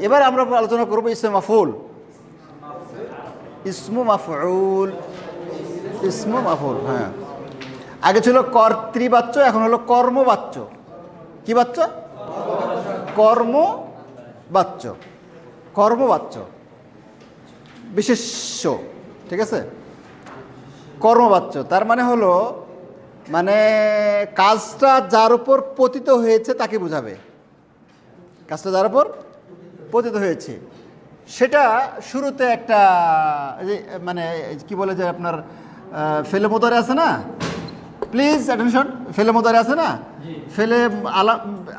এবার আমরা আলোচনা করবো ইসমে মাফউল। ইসমু মাফউল, ইসমু মাফউল। হ্যাঁ, আগে ছিল কর্তৃবাচ্য, এখন হলো কর্মবাচ্য। কি বাচ্য? কর্মবাচ্য। কর্মবাচ্য বিশেষ্য, ঠিক আছে? কর্মবাচ্য তার মানে হলো, মানে কাজটা যার উপর পতিত হয়েছে তাকে বোঝাবে। কাজটা যার উপর পতিত হয়েছে সেটা শুরুতে একটা মানে কি বলে যে আপনার ফেলে মোদারে আছে না, প্লিজ অ্যাটেনশন, ফেলে মোদারে আছে না, ফেলে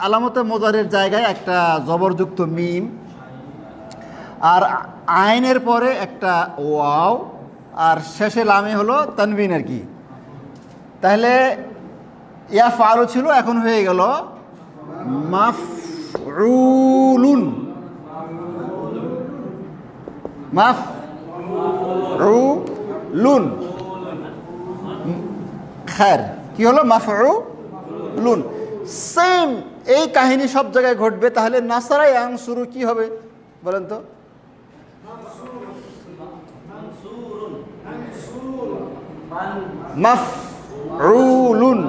আলামতে মোদারের জায়গায় একটা জবরযুক্ত মিম, আর আইনের পরে একটা ওয়াও, আর শেষে লামে হলো তানবিন আর কি। তাহলে ইয়া ফালু ছিল, এখন হয়ে গেল মাফউলুন। মাফউলুন, খায়র, কি হলো? মাফউলুন। সেম এই কাহিনী সব জায়গায় ঘটবে। তাহলে নাসারা ইয়ানসুরু কি হবে বলেন তো? মাফউলুন।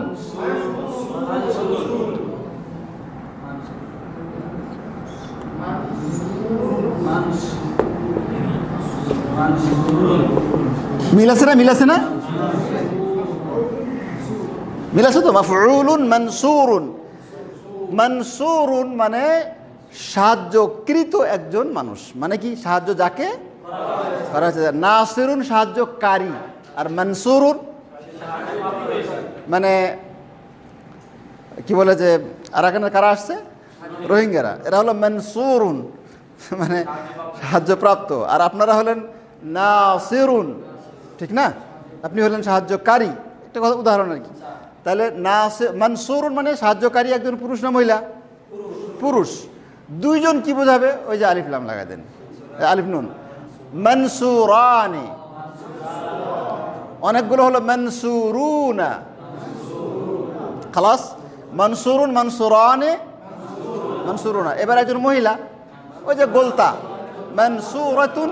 মিল আছে না? মিল আছে না? মিল আছে তো? মাফউলুন মানসুরুন। মানসুরুন মানে সাহায্যকৃত একজন মানুষ, মানে কি? সাহায্য যাকে করা হয়েছে। নাসিরুন সাহায্যকারী, আর মানসুরুন মানে কি বলে যে আরাকানের কারা আসছে? রোহিঙ্গারা, এরা হলো মানসুরুন মানে সাহায্যপ্রাপ্ত। আর আপনারা হলেন নাসিরুন, ঠিক না? আপনি হলেন সাহায্যকারী। একটা কথা উদাহরণ আর কি। তাহলে মানসুরুন মানে সাহায্যকারী একজন পুরুষ না মহিলা? পুরুষ। দুইজন কি বোঝাবে? ওই যে আলিফ লাম লাগাই দেন, আলিফ নুন। মানসুরানি, অনেকগুলো হলো মানসুরুনা, খালাস। মানসুরুন, মানসুরানি, মানসুরুনা। এবার একজন মহিলা, ওই যে গোলতা, মানসুরাতুন,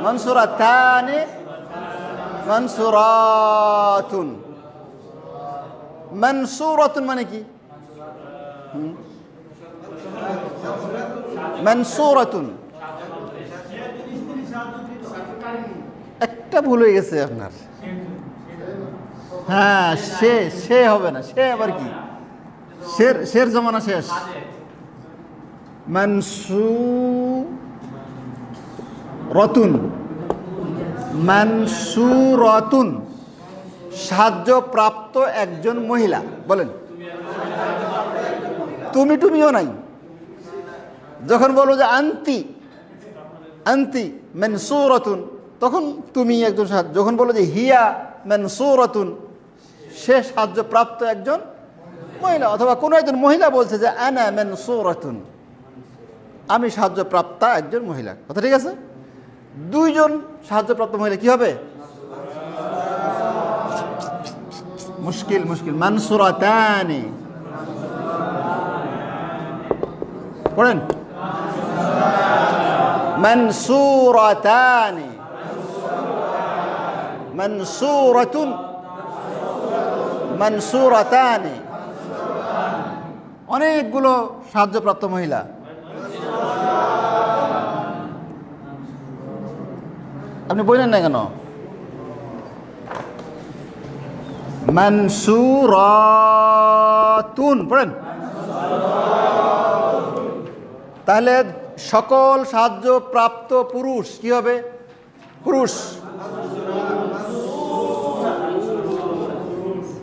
মানসুরাতানি, মানসুরাতুন। মানসুরাতুন মানে কি? মানসুরাতুন, একটা ভুল হয়ে গেছে আপনার। হ্যাঁ, সে হবে না, সে আবার কি? শের জমানা শেষ। মানসুরাতুন, মানসুরাতুন সাহায্যপ্রাপ্ত একজন মহিলা। বলেন, তুমিও নাই। যখন বলো যে আন্তি, আন্তি মানসুরাতুন, তখন তুমি একজন সাহায্য। যখন বলো যে হিয়া মানসুরাতুন, সে সাহায্যপ্রাপ্ত একজন মহিলা। অথবা কোনো একজন মহিলা বলছে যে আনা মানসুরাতুন, আমি সাহায্যপ্রাপ্তা একজন মহিলা। কথা ঠিক আছে? দুইজন সাহায্যপ্রাপ্ত মহিলা কি হবে? মুশকিল মুশকিল। মানসুরাতানি পড়েন, মানসুরাতানি, মানসুরাতুন, মানসুরাতানি। অনেকগুলো সাহায্যপ্রাপ্ত মহিলা। আপনি বললেন না কেন? মানসুরাতুন পড়েন। তাহলে সকল সাহায্যপ্রাপ্ত পুরুষ কি হবে? পুরুষ।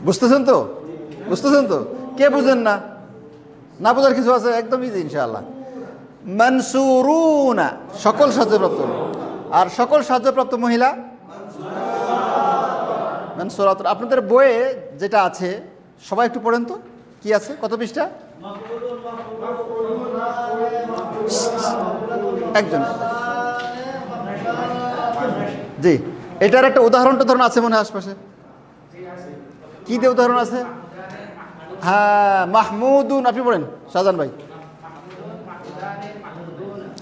বুঝতেছেন তো? বুঝতেছেন তো? কে বুঝেন না? না বোঝার কিছু আছে? একদম ইজি ইনশাআল্লাহ। মানসুরুনা সকল সাহায্যপ্রাপ্ত, আর সকল সাহায্যপ্রাপ্ত মহিলা মানসুরাতুন। আপনাদের বইয়ে যেটা আছে সবাই একটু পড়েন তো, কি আছে? কত পৃষ্ঠা? একজন জি, এটার একটা উদাহরণটা ধরুন আছে মনে হয় আশপাশে। কি দিয়ে উদাহরণ আছে? হ্যাঁ, মাহমুদুন। আপনি পড়েন শাহজাহান ভাই।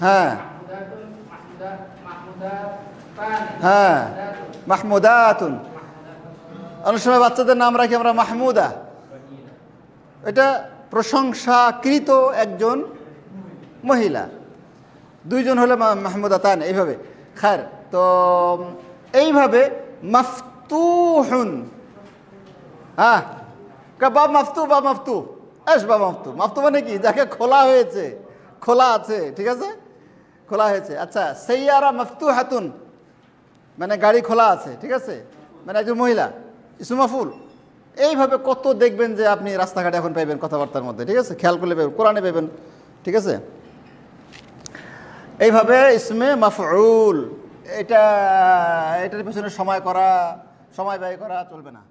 হ্যাঁ হ্যাঁ মাহমুদাতুন। অনেক সময় বাচ্চাদের নাম রাখি আমরা মাহমুদা, এটা প্রশংসাকৃত একজন মহিলা। দুইজন হলে মাহমুদাতান, এইভাবে। খায়ের, তো এইভাবে মাফতুহুন, হ্যাঁ বাব মাফতু, বাব মাফতু, এস বাব মাফতু। মাফতু মানে কি? যাকে খোলা হয়েছে, খোলা আছে, ঠিক আছে, খোলা হয়েছে। আচ্ছা, সাইয়ারা মাফতুহাতুন মানে গাড়ি খোলা আছে, ঠিক আছে, মানে একজন মহিলা, ইসমু মাফউল। এইভাবে কত দেখবেন যে আপনি রাস্তাঘাটে এখন পাইবেন কথাবার্তার মধ্যে, ঠিক আছে, খেয়াল করলে পাবেন, কোরআনে পাবেন, ঠিক আছে। এইভাবে ইসমে মাফউল, এটার পেছনে সময় ব্যয় করা চলবে না।